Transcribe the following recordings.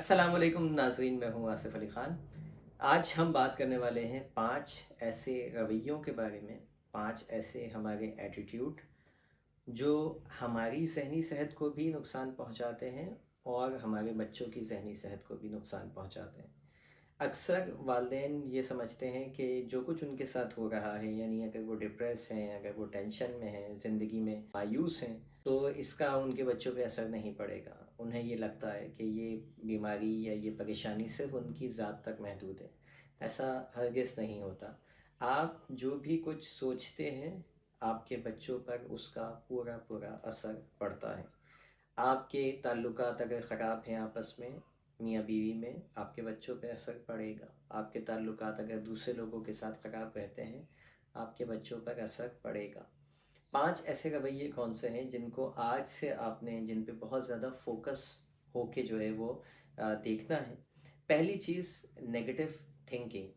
अस्सलाम वालेकुम नाज़रीन, मैं हूँ आसिफ अली ख़ान। आज हम बात करने वाले हैं 5 ऐसे रवैयों के बारे में, 5 ऐसे हमारे एटीट्यूड जो हमारी ज़हनी सेहत को भी नुकसान पहुँचाते हैं और हमारे बच्चों की ज़हनी सेहत को भी नुकसान पहुँचाते हैं। अक्सर वालिदैन ये समझते हैं कि जो कुछ उनके साथ हो रहा है, यानी अगर वो डिप्रेस हैं, अगर वो टेंशन में हैं, ज़िंदगी में मायूस हैं, तो इसका उनके बच्चों पे असर नहीं पड़ेगा। उन्हें ये लगता है कि ये बीमारी या ये परेशानी सिर्फ़ उनकी ज़ात तक महदूद है। ऐसा हरगिज़ नहीं होता। आप जो भी कुछ सोचते हैं, आपके बच्चों पर उसका पूरा पूरा असर पड़ता है। आपके ताल्लुकात अगर ख़राब हैं आपस में, मियाँ बीवी में, आपके बच्चों पे असर पड़ेगा। आपके ताल्लुकात अगर दूसरे लोगों के साथ ख़राब रहते हैं, आपके बच्चों पर असर पड़ेगा। 5 ऐसे रवैये कौन से हैं जिनको आज से आपने जिन पे बहुत ज़्यादा फ़ोकस होके जो है वो देखना है। पहली चीज़, नेगेटिव थिंकिंग।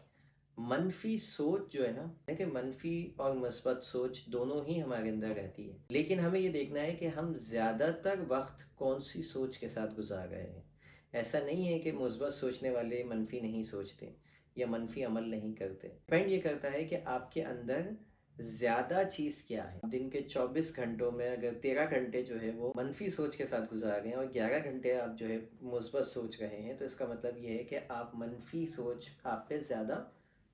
मनफी सोच जो है ना, देखिए मनफी और مثبت सोच दोनों ही हमारे अंदर रहती है, लेकिन हमें ये देखना है कि हम ज़्यादातर वक्त कौन सी सोच के साथ गुजार रहे हैं। ऐसा नहीं है कि مثبت सोचने वाले मनफी नहीं सोचते या मनफी अमल नहीं करते। डिपेंड ये करता है कि आपके अंदर ज़्यादा चीज़ क्या है। दिन के 24 घंटों में अगर 13 घंटे जो है वो मनफी सोच के साथ गुजार रहे हैं और 11 घंटे आप जो है مثبت सोच रहे हैं, तो इसका मतलब ये है कि आप मनफी सोच आप पे ज़्यादा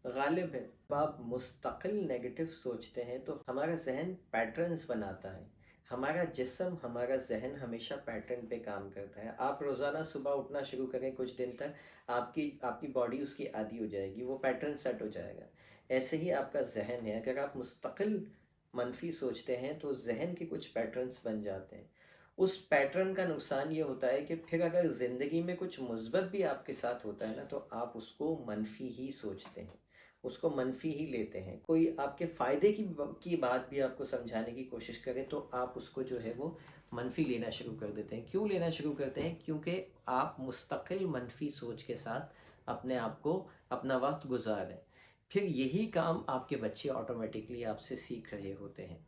गालिब है। जब आप मुस्तकिल नेगेटिव सोचते हैं तो हमारा जहन पैटर्न्स बनाता है। हमारा जिस्म, हमारा जहन हमेशा पैटर्न पे काम करता है। आप रोज़ाना सुबह उठना शुरू करें, कुछ दिन तक आपकी आपकी बॉडी उसकी आदी हो जाएगी, वो पैटर्न सेट हो जाएगा। ऐसे ही आपका जहन है, अगर आप मुस्तकिल मनफी सोचते हैं तो जहन के कुछ पैटर्न्स बन जाते हैं। उस पैटर्न का नुकसान ये होता है कि फिर अगर ज़िंदगी में कुछ मुस्बत भी आपके साथ होता है ना, तो आप उसको मनफी ही सोचते हैं, उसको मनफी ही लेते हैं। कोई आपके फ़ायदे की बात भी आपको समझाने की कोशिश करे तो आप उसको जो है वो मनफी लेना शुरू कर देते हैं। क्यों लेना शुरू करते हैं? क्योंकि आप मुस्तकिल मनफी सोच के साथ अपने आप को, अपना वक्त गुजार रहे हैं। फिर यही काम आपके बच्चे ऑटोमेटिकली आपसे सीख रहे होते हैं।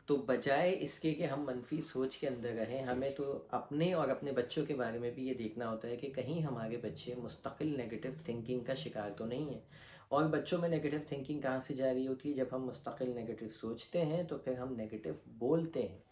तो बजाय इसके कि हम मनफी सोच के अंदर रहें, हमें तो अपने और अपने बच्चों के बारे में भी ये देखना होता है कि कहीं हमारे बच्चे मुस्तकिल नेगेटिव थिंकिंग का शिकार तो नहीं है। और बच्चों में नेगेटिव थिंकिंग कहाँ से जा रही होती है? जब हम मुस्तकिल नेगेटिव सोचते हैं तो फिर हम नेगेटिव बोलते हैं।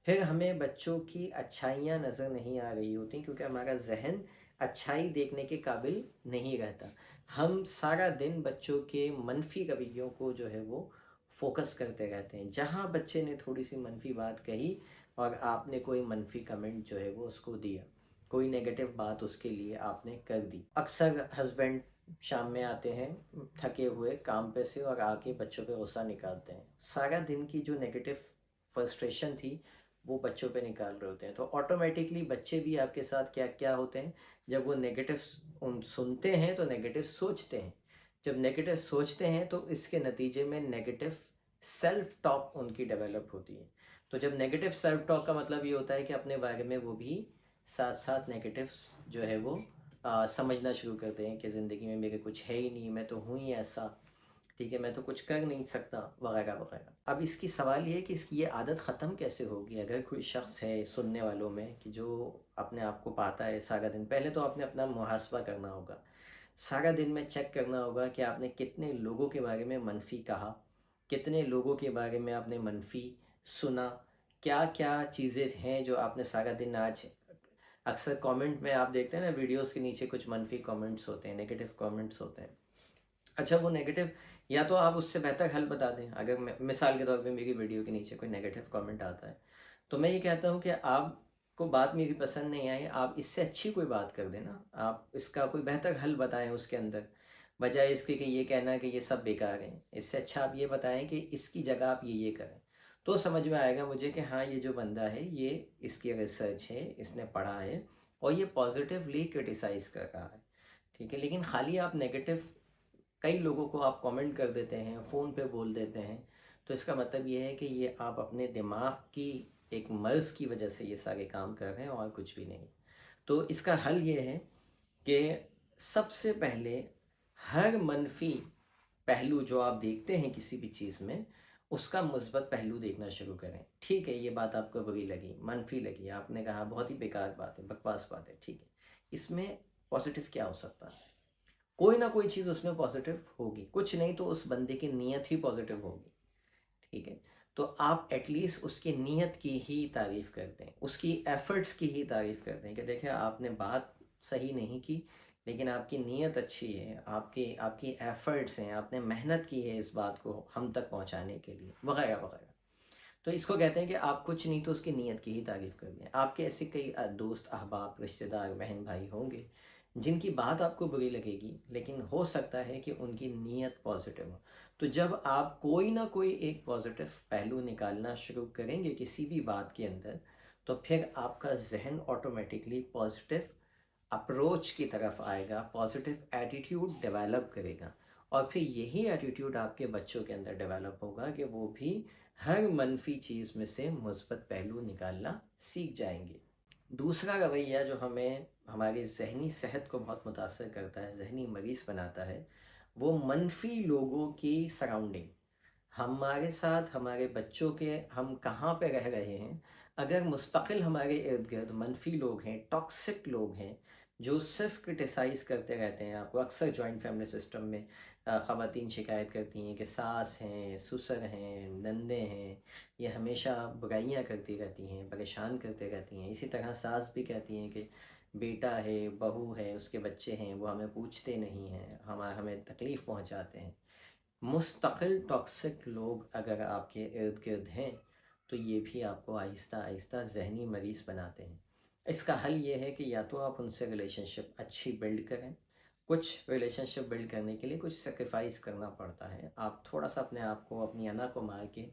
फिर हमें बच्चों की अच्छाइयाँ नज़र नहीं आ रही होती, क्योंकि हमारा जहन अच्छाई देखने के काबिल नहीं रहता। हम सारा दिन बच्चों के मनफी रवैयों को जो है वो फ़ोकस करते रहते हैं। जहाँ बच्चे ने थोड़ी सी मनफी बात कही और आपने कोई मनफी कमेंट जो है वो उसको दिया, कोई नेगेटिव बात उसके लिए आपने कर दी। अक्सर हस्बैंड शाम में आते हैं थके हुए काम पे से और आके बच्चों पे गुस्सा निकालते हैं। सारा दिन की जो नेगेटिव फ्रस्ट्रेशन थी वो बच्चों पे निकाल रहे होते हैं। तो ऑटोमेटिकली बच्चे भी आपके साथ क्या क्या होते हैं, जब वो नेगेटिव सुनते हैं तो नेगेटिव सोचते हैं। जब नेगेटिव सोचते हैं तो इसके नतीजे में नेगेटिव सेल्फ टॉक उनकी डेवलप होती है। तो जब नेगेटिव सेल्फ टॉक का मतलब ये होता है कि अपने बारे में वो भी साथ साथ नेगेटिव जो है वो समझना शुरू करते हैं कि ज़िंदगी में मेरे कुछ है ही नहीं, मैं तो हूँ ही ऐसा, ठीक है, मैं तो कुछ कर नहीं सकता, वगैरह वगैरह। अब इसकी सवाल ये है कि इसकी ये आदत ख़त्म कैसे होगी? अगर कोई शख्स है सुनने वालों में कि जो अपने आप को पाता है सारा दिन, पहले तो आपने अपना मुहासबा करना होगा। सारा दिन में चेक करना होगा कि आपने कितने लोगों के बारे में मनफी कहा, कितने लोगों के बारे में आपने मनफी सुना, क्या क्या चीज़ें हैं जो आपने सारा दिन आज। अक्सर कमेंट में आप देखते हैं ना, वीडियोस के नीचे कुछ मनफी कमेंट्स होते हैं, नेगेटिव कमेंट्स होते हैं। अच्छा, वो नेगेटिव, या तो आप उससे बेहतर हल बता दें। अगर मिसाल के तौर पे मेरी वीडियो के नीचे कोई नेगेटिव कमेंट आता है, तो मैं ये कहता हूँ कि आपको बात मेरी पसंद नहीं आई, आप इससे अच्छी कोई बात कर देना, आप इसका कोई बेहतर हल बताएं उसके अंदर, बजाय इसके कि ये कहना कि ये सब बेकार है। इससे अच्छा आप ये बताएं कि इसकी जगह आप ये करें, तो समझ में आएगा मुझे कि हाँ, ये जो बंदा है ये, इसकी रिसर्च है, इसने पढ़ा है और ये पॉजिटिवली क्रिटिसाइज़ कर रहा है, ठीक है। लेकिन खाली आप नेगेटिव कई लोगों को आप कमेंट कर देते हैं, फ़ोन पे बोल देते हैं, तो इसका मतलब ये है कि ये आप अपने दिमाग की एक मर्ज़ की वजह से ये सारे काम कर रहे हैं और कुछ भी नहीं। तो इसका हल ये है कि सबसे पहले हर मनफी पहलू जो आप देखते हैं किसी भी चीज़ में, उसका मुस्बत पहलू देखना शुरू करें। ठीक है, ये बात आपको बुरी लगी, मनफी लगी, आपने कहा बहुत ही बेकार बात है, बकवास बात है, ठीक है। इसमें पॉजिटिव क्या हो सकता है? कोई ना कोई चीज़ उसमें पॉजिटिव होगी, कुछ नहीं तो उस बंदे की नीयत ही पॉजिटिव होगी, ठीक है? तो आप एटलीस्ट उसकी नीयत की ही तारीफ़ करते हैं, उसकी एफ़र्ट्स की ही तारीफ़ करते हैं कि देखिए आपने बात सही नहीं की, लेकिन आपकी नीयत अच्छी है, आपकी आपकी एफ़र्ट्स हैं, आपने मेहनत की है इस बात को हम तक पहुंचाने के लिए, वगैरह वगैरह। तो इसको कहते हैं कि आप कुछ नहीं तो उसकी नीयत की ही तारीफ़ कर दें। आपके ऐसे कई दोस्त, अहबाब, रिश्तेदार, बहन भाई होंगे जिनकी बात आपको बुरी लगेगी, लेकिन हो सकता है कि उनकी नीयत पॉजिटिव हो। तो जब आप कोई ना कोई एक पॉजिटिव पहलू निकालना शुरू करेंगे किसी भी बात के अंदर, तो फिर आपका जहन ऑटोमेटिकली पॉजिटिव अप्रोच की तरफ आएगा, पॉजिटिव एटीट्यूड डेवलप करेगा, और फिर यही एटीट्यूड आपके बच्चों के अंदर डेवलप होगा कि वो भी हर मनफी चीज़ में से मुस्बत पहलू निकालना सीख जाएंगे। दूसरा रवैया जो हमें हमारी ज़हनी सेहत को बहुत मुतासर करता है, ज़हनी मरीज़ बनाता है, वो मनफी लोगों की सराउंडिंग। हमारे साथ हमारे बच्चों के हम कहाँ पे रह रहे हैं, अगर मुस्तकिल हमारे इर्द गिर्द मनफी लोग हैं, टॉक्सिक लोग हैं, जो सिर्फ क्रिटिसाइज़ करते रहते हैं, आपको अक्सर जॉइंट फैमिली सिस्टम में ख़वातीन शिकायत करती हैं कि सास हैं, ससुर हैं, नंदे हैं, ये हमेशा बुराइयां करती रहती हैं, परेशान करते रहती हैं। इसी तरह सास भी कहती हैं कि बेटा है, बहू है, उसके बच्चे हैं, वो हमें पूछते नहीं हैं, हमें तकलीफ़ पहुंचाते हैं। मुस्तकिल टॉक्सिक लोग अगर आपके इर्द गिर्द हैं, तो ये भी आपको आहिस्ता आहिस्ता ज़हनी मरीज़ बनाते हैं। इसका हल ये है कि या तो आप उनसे रिलेशनशिप अच्छी बिल्ड करें। कुछ रिलेशनशिप बिल्ड करने के लिए कुछ सेक्रीफाइस करना पड़ता है। आप थोड़ा सा अपने आप को, अपनी अना को मार के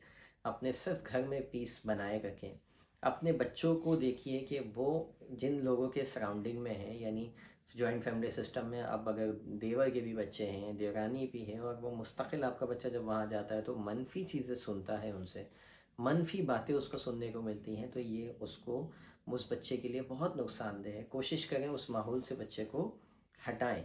अपने सिर्फ घर में पीस बनाए रखें। अपने बच्चों को देखिए कि वो जिन लोगों के सराउंडिंग में हैं, यानी जॉइंट फैमिली सिस्टम में अब अगर देवर के भी बच्चे हैं, देवरानी भी है, और वो मुस्तकिल आपका बच्चा जब वहाँ जाता है तो मनफी चीज़ें सुनता है उनसे, मनफी बातें उसको सुनने को मिलती हैं, तो ये उसको, उस बच्चे के लिए बहुत नुकसानदेह है। कोशिश करें उस माहौल से बच्चे को हटाएं,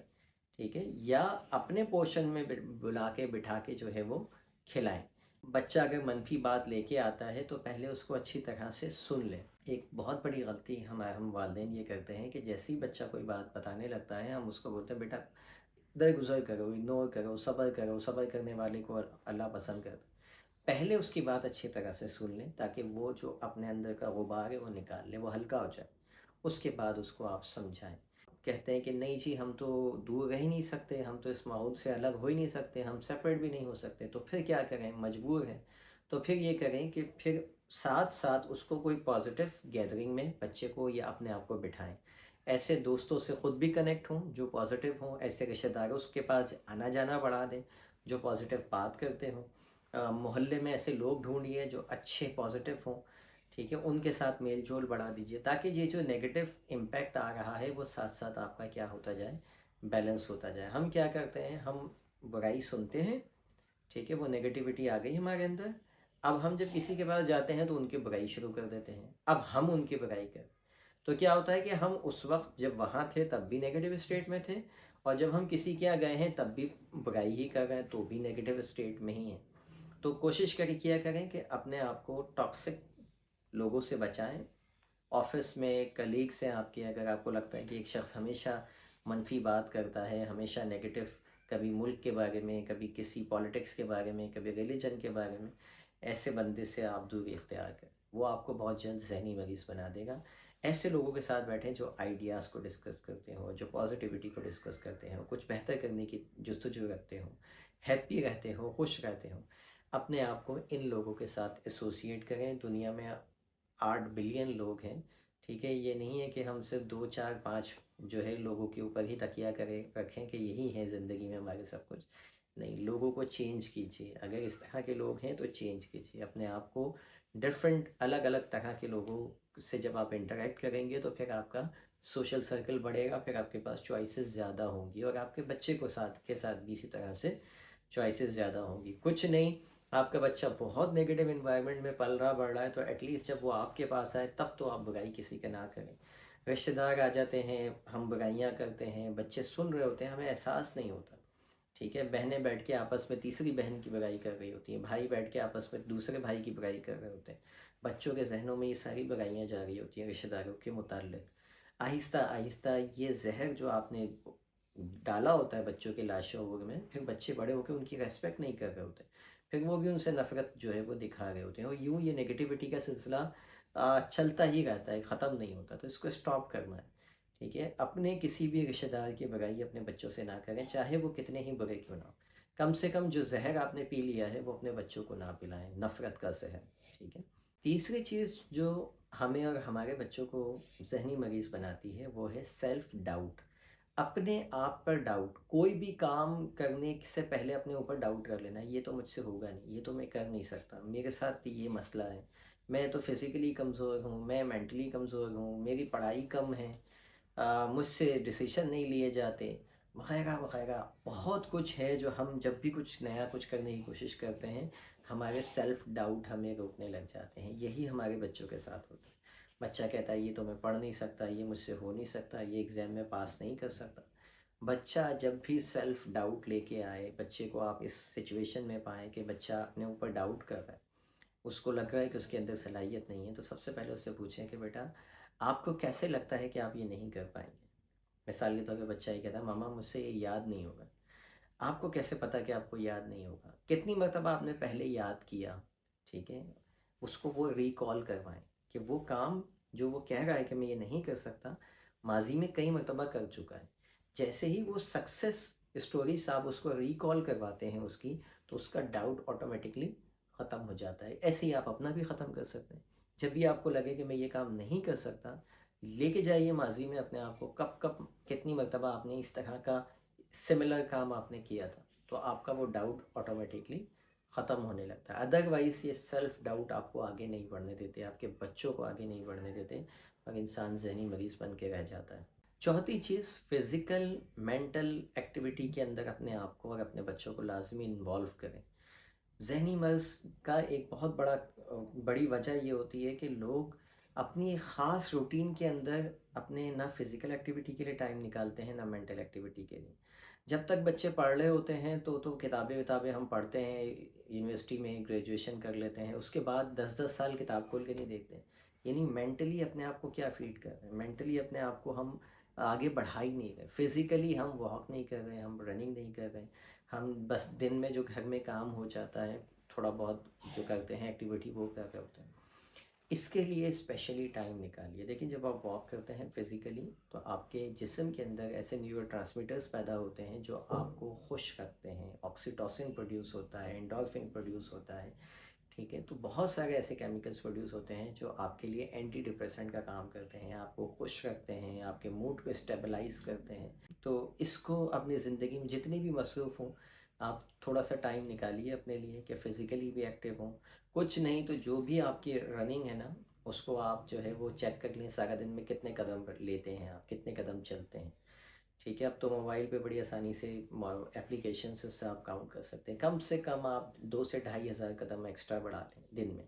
ठीक है, या अपने पोर्शन में बुला के बिठा के जो है वो खिलाएं। बच्चा अगर मनफी बात लेके आता है तो पहले उसको अच्छी तरह से सुन लें। एक बहुत बड़ी गलती हम वालिदैन ये करते हैं कि जैसे ही बच्चा कोई बात बताने लगता है, हम उसको बोलते हैं बेटा दरगुजर करो, इग्नोर करो, सब्र करने वाले को अल्लाह पसंद करता है। पहले उसकी बात अच्छी तरह से सुन लें ताकि वो जो अपने अंदर का गुबार है वो निकाल ले, वो हल्का हो जाए। उसके बाद उसको आप समझाएं। कहते हैं कि नहीं जी, हम तो दूर रह ही नहीं सकते, हम तो इस माहौल से अलग हो ही नहीं सकते, हम सेपरेट भी नहीं हो सकते, तो फिर क्या करें, मजबूर हैं। तो फिर ये करें कि फिर साथ साथ उसको कोई पॉजिटिव गैदरिंग में बच्चे को या अपने आप को बिठाएं। ऐसे दोस्तों से ख़ुद भी कनेक्ट हों जो पॉजिटिव हों, ऐसे रिश्तेदारों के पास आना जाना बढ़ा दें जो पॉजिटिव बात करते हों। मोहल्ले में ऐसे लोग ढूंढिए जो अच्छे पॉजिटिव हों, ठीक है, उनके साथ मेल जोल बढ़ा दीजिए ताकि ये जो नेगेटिव इम्पैक्ट आ रहा है वो साथ साथ आपका क्या होता जाए, बैलेंस होता जाए। हम क्या करते हैं, हम बुराई सुनते हैं, ठीक है, वो नेगेटिविटी आ गई हमारे अंदर। अब हम जब किसी के पास जाते हैं तो उनकी बुराई शुरू कर देते हैं, अब हम उनकी बुराई कर, तो क्या होता है कि हम उस वक्त जब वहाँ थे तब भी नेगेटिव स्टेट में थे, और जब हम किसी के यहाँ गए हैं तब भी बुराई ही कर रहे हैं तो भी नेगेटिव स्टेट में ही हैं। तो कोशिश किया करें कि अपने आप को टॉक्सिक लोगों से बचाएं। ऑफिस में कलीग्स हैं आपके, अगर आपको लगता है कि एक शख्स हमेशा मनफी बात करता है, हमेशा नेगेटिव, कभी मुल्क के बारे में, कभी किसी पॉलिटिक्स के बारे में, कभी रिलीजन के बारे में, ऐसे बंदे से आप दूरी इख्तियार करें, वो आपको बहुत जल्द जहनी मरीज़ बना देगा। ऐसे लोगों के साथ बैठें जो आइडियाज़ को डिस्कस करते हो, जो पॉजिटिविटी को डिस्कस करते हो, कुछ बेहतर करने की जस्तजू रखते हो, हैप्पी रहते हो, खुश रहते हो। अपने आप को इन लोगों के साथ एसोसिएट करें। दुनिया में 8 बिलियन लोग हैं, ठीक है, ये नहीं है कि हम सिर्फ 2 4 5 जो है लोगों के ऊपर ही तकिया करें रखें कि यही है ज़िंदगी में हमारे सब कुछ। नहीं, लोगों को चेंज कीजिए, अगर इस तरह के लोग हैं तो चेंज कीजिए अपने आप को। डिफरेंट अलग अलग तरह के लोगों से जब आप इंटरेक्ट करेंगे तो फिर आपका सोशल सर्कल बढ़ेगा, फिर आपके पास चॉइसेस ज़्यादा होंगी, और आपके बच्चे को साथ भी इसी तरह से चॉइसेस ज़्यादा होंगी। कुछ नहीं, आपका बच्चा बहुत नेगेटिव इन्वायरमेंट में पल रहा बढ़ रहा है तो एटलीस्ट जब वो आपके पास आए तब तो आप बुराई किसी के ना करें। रिश्तेदार आ जाते हैं, हम बुराइयां करते हैं, बच्चे सुन रहे होते हैं, हमें एहसास नहीं होता, ठीक है, बहनें बैठ के आपस में तीसरी बहन की बुराई कर रही होती हैं, भाई बैठ के आपस में दूसरे भाई की बुराई कर रहे होते हैं, बच्चों के जहनों में ये सारी बुराइयां जा रही होती हैं रिश्तेदारों के मुताल्लिक। آہستہ آہستہ یہ زہر جو آپ نے ڈالا ہوتا ہے بچوں کے لاشعور میں، پھر بچے بڑے ہو کے ان کی ریسپیکٹ نہیں کر رہے ہوتے، پھر وہ بھی ان سے نفرت جو ہے وہ دکھا رہے ہوتے ہیں، اور یوں یہ نگیٹیوٹی کا سلسلہ چلتا ہی رہتا ہے، ختم نہیں ہوتا۔ تو اس کو اسٹاپ کرنا ہے، ٹھیک ہے؟ اپنے کسی بھی رشتہ دار کی برائی اپنے بچوں سے نہ کریں، چاہے وہ کتنے ہی برے کیوں نہ ہو۔ کم سے کم جو زہر آپ نے پی لیا ہے وہ اپنے بچوں کو نہ پلائیں، نفرت کا زہر، ٹھیک ہے؟ تیسری چیز جو ہمیں اور ہمارے بچوں کو ذہنی مریض بناتی ہے وہ ہے سیلف ڈاؤٹ، اپنے آپ پر ڈاؤٹ۔ کوئی بھی کام کرنے سے پہلے اپنے اوپر ڈاؤٹ کر لینا، یہ تو مجھ سے ہوگا نہیں، یہ تو میں کر نہیں سکتا، میرے ساتھ یہ مسئلہ ہے، میں تو فزیکلی کمزور ہوں، میں مینٹلی کمزور ہوں، میری پڑھائی کم ہے، مجھ سے ڈیسیشن نہیں لیے جاتے، وغیرہ وغیرہ۔ بہت کچھ ہے جو ہم جب بھی کچھ نیا کچھ کرنے کی کوشش کرتے ہیں، ہمارے سیلف ڈاؤٹ ہمیں روکنے لگ جاتے ہیں۔ یہی ہمارے بچوں کے ساتھ ہوتا ہے۔ بچہ کہتا ہے یہ تو میں پڑھ نہیں سکتا، یہ مجھ سے ہو نہیں سکتا، یہ ایگزام میں پاس نہیں کر سکتا۔ بچہ جب بھی سیلف ڈاؤٹ لے کے آئے، بچے کو آپ اس سچویشن میں پائیں کہ بچہ اپنے اوپر ڈاؤٹ کر رہا ہے، اس کو لگ رہا ہے کہ اس کے اندر صلاحیت نہیں ہے، تو سب سے پہلے اس سے پوچھیں کہ بیٹا آپ کو کیسے لگتا ہے کہ آپ یہ نہیں کر پائیں گے؟ مثال کے طور پہ بچہ یہ کہتا ہے ماما مجھ سے یہ یاد نہیں ہوگا۔ آپ کو کیسے پتا کہ آپ کو یاد نہیں ہوگا؟ کتنی مرتبہ آپ نے پہلے یاد کیا، ٹھیک ہے؟ اس کو وہ ریکال کروائیں کہ وہ کام جو وہ کہہ رہا ہے کہ میں یہ نہیں کر سکتا، ماضی میں کئی مرتبہ کر چکا ہے۔ جیسے ہی وہ سکسیس اسٹوریز آپ اس کو ریکال کرواتے ہیں اس کی، تو اس کا ڈاؤٹ آٹومیٹکلی ختم ہو جاتا ہے۔ ایسے ہی آپ اپنا بھی ختم کر سکتے ہیں۔ جب بھی آپ کو لگے کہ میں یہ کام نہیں کر سکتا، لے کے جائیے ماضی میں اپنے آپ کو، کب کب کتنی مرتبہ آپ نے اس طرح کا سملر کام آپ نے کیا تھا، تو آپ کا وہ ڈاؤٹ آٹومیٹکلی ختم ہونے لگتا ہے۔ ادروائز یہ سیلف ڈاؤٹ آپ کو آگے نہیں بڑھنے دیتے، آپ کے بچوں کو آگے نہیں بڑھنے دیتے، اور انسان ذہنی مریض بن کے رہ جاتا ہے۔ چوتھی چیز، فزیکل مینٹل ایکٹیویٹی کے اندر اپنے آپ کو اور اپنے بچوں کو لازمی انوالو کریں۔ ذہنی مرض کا ایک بہت بڑی وجہ یہ ہوتی ہے کہ لوگ اپنی ایک خاص روٹین کے اندر اپنے نہ فزیکل ایکٹیویٹی کے لیے ٹائم نکالتے ہیں، نہ مینٹل ایکٹیویٹی کے لیے۔ جب تک بچے پڑھ رہے ہوتے ہیں تو کتابیں ہم پڑھتے ہیں، یونیورسٹی میں گریجویشن کر لیتے ہیں، اس کے بعد 10 سال کتاب کھول کے نہیں دیکھتے ہیں۔ یعنی مینٹلی اپنے آپ کو کیا فیڈ کر رہے ہیں؟ مینٹلی اپنے آپ کو ہم آگے بڑھا ہی نہیں رہے، فزیکلی ہم واک نہیں کر رہے، ہم رننگ نہیں کر رہے، ہم بس دن میں جو گھر میں کام ہو جاتا ہے تھوڑا بہت جو کرتے ہیں ایکٹیویٹی وہ کر رہے ہوتے ہیں۔ اس کے لیے اسپیشلی ٹائم نکالیے۔ دیکھیں جب آپ واک کرتے ہیں فزیکلی، تو آپ کے جسم کے اندر ایسے نیورو ٹرانسمیٹرز پیدا ہوتے ہیں جو آپ کو خوش رکھتے ہیں، آکسیٹوسن پروڈیوس ہوتا ہے، انڈورفن پروڈیوس ہوتا ہے، ٹھیک ہے؟ تو بہت سارے ایسے کیمیکلز پروڈیوس ہوتے ہیں جو آپ کے لیے اینٹی ڈپریسنٹ کا کام کرتے ہیں، آپ کو خوش رکھتے ہیں، آپ کے موڈ کو اسٹیبلائز کرتے ہیں۔ تو اس کو اپنی زندگی میں جتنی بھی مصروف ہوں، آپ تھوڑا سا ٹائم نکالیے اپنے لیے کہ فزیکلی بھی ایکٹیو ہوں۔ کچھ نہیں تو جو بھی آپ کی رننگ ہے نا، اس کو آپ جو ہے وہ چیک کر لیں، سارا دن میں کتنے قدم لیتے ہیں، آپ کتنے قدم چلتے ہیں، ٹھیک ہے؟ اب تو موبائل پہ بڑی آسانی سے اپلیکیشن سے آپ کاؤنٹ کر سکتے ہیں۔ کم سے کم آپ 2 سے 2,500 قدم ایکسٹرا بڑھا لیں دن میں۔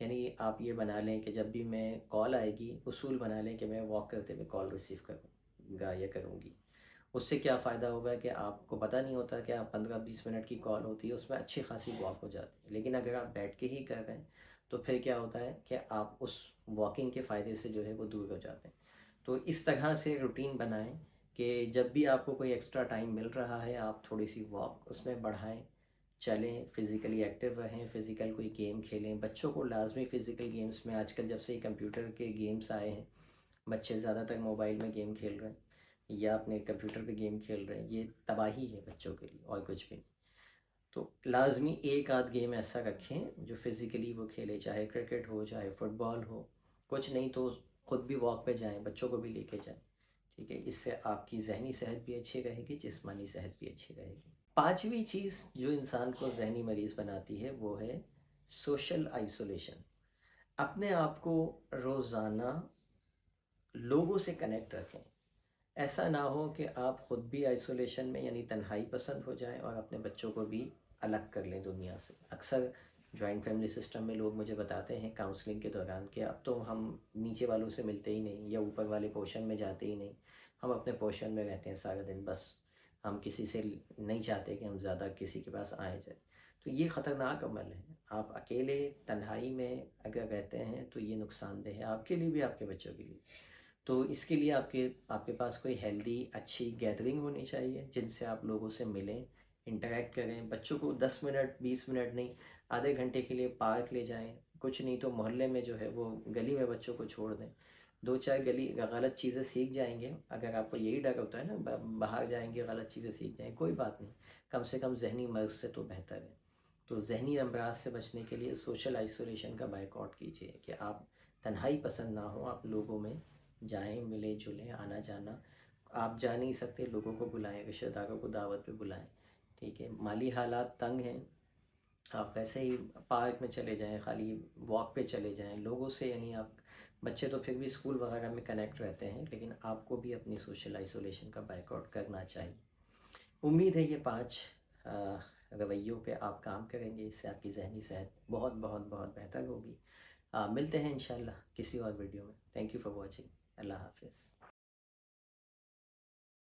یعنی آپ یہ بنا لیں کہ جب بھی میں کال آئے گی، اصول بنا لیں کہ میں واک کرتے ہوئے کال ریسیو کروں گا یا کروں گی۔ اس سے کیا فائدہ ہوگا کہ آپ کو پتہ نہیں ہوتا کہ آپ 15-20 منٹ کی کال ہوتی ہے، اس میں اچھی خاصی واک ہو جاتی ہے۔ لیکن اگر آپ بیٹھ کے ہی کر رہے ہیں تو پھر کیا ہوتا ہے کہ آپ اس واکنگ کے فائدے سے جو ہے وہ دور ہو جاتے ہیں۔ تو اس طرح سے روٹین بنائیں کہ جب بھی آپ کو کوئی ایکسٹرا ٹائم مل رہا ہے، آپ تھوڑی سی واک اس میں بڑھائیں، چلیں، فزیکلی ایکٹیو رہیں، فزیکل کوئی گیم کھیلیں۔ بچوں کو لازمی فزیکل گیمز میں، آج کل جب سے کمپیوٹر کے گیمز آئے ہیں، بچے زیادہ تر موبائل میں گیم کھیل رہے ہیں یا اپنے کمپیوٹر پہ گیم کھیل رہے ہیں، یہ تباہی ہے بچوں کے لیے اور کچھ بھی نہیں۔ تو لازمی ایک آدھ گیم ایسا رکھیں جو فزیکلی وہ کھیلے، چاہے کرکٹ ہو، چاہے فٹ بال ہو، کچھ نہیں تو خود بھی واک پہ جائیں، بچوں کو بھی لے کے جائیں، ٹھیک ہے؟ اس سے آپ کی ذہنی صحت بھی اچھی رہے گی، جسمانی صحت بھی اچھی رہے گی۔ پانچویں چیز جو انسان کو ذہنی مریض بناتی ہے وہ ہے سوشل آئسولیشن۔ اپنے آپ کو روزانہ لوگوں سے کنیکٹ رکھیں۔ ایسا نہ ہو کہ آپ خود بھی آئسولیشن میں یعنی تنہائی پسند ہو جائیں اور اپنے بچوں کو بھی الگ کر لیں دنیا سے۔ اکثر جوائنٹ فیملی سسٹم میں لوگ مجھے بتاتے ہیں کاؤنسلنگ کے دوران کہ اب تو ہم نیچے والوں سے ملتے ہی نہیں یا اوپر والے پورشن میں جاتے ہی نہیں، ہم اپنے پورشن میں رہتے ہیں سارا دن، بس ہم کسی سے نہیں چاہتے کہ ہم زیادہ کسی کے پاس آئے جائیں۔ تو یہ خطرناک عمل ہے۔ آپ اکیلے تنہائی میں اگر رہتے ہیں تو یہ نقصان دہ ہے آپ کے لیے بھی، آپ کے بچوں کے لیے۔ تو اس کے لیے آپ کے پاس کوئی ہیلدی اچھی گیدرنگ ہونی چاہیے جن سے آپ لوگوں سے ملیں، انٹریکٹ کریں. بچوں کو 10 منٹ 20 منٹ نہیں، آدھے گھنٹے کے لیے پارک لے جائیں. کچھ نہیں تو محلے میں جو ہے وہ گلی میں بچوں کو چھوڑ دیں. 2 4 گلی غلط چیزیں سیکھ جائیں گے. اگر آپ کو یہی ڈر ہوتا ہے نا باہر جائیں گے غلط چیزیں سیکھ جائیں گے، کوئی بات نہیں، کم سے کم ذہنی مرض سے تو بہتر ہے. تو ذہنی امراض سے بچنے کے لیے سوشل آئسولیشن کا بائک آؤٹ کیجیے کہ آپ تنہائی پسند نہ ہو، آپ لوگوں میں جائیں، ملیں جلیں، آنا جانا. آپ جا نہیں سکتے، لوگوں کو بلائیں، رشتہ داروں کو دعوت پہ بلائیں. ٹھیک ہے، مالی حالات تنگ ہیں، آپ ویسے ہی پارک میں چلے جائیں، خالی واک پہ چلے جائیں لوگوں سے. یعنی آپ بچے تو پھر بھی اسکول وغیرہ میں کنیکٹ رہتے ہیں، لیکن آپ کو بھی اپنی سوشل آئسولیشن کا بائک آؤٹ کرنا چاہیے. امید ہے یہ 5 رویوں پہ آپ کام کریں گے، اس سے آپ کی ذہنی صحت بہت بہت بہت بہتر ہوگی. ملتے ہیں انشاءاللہ کسی اور ویڈیو میں. Thank you for watching. اللہ حافظ.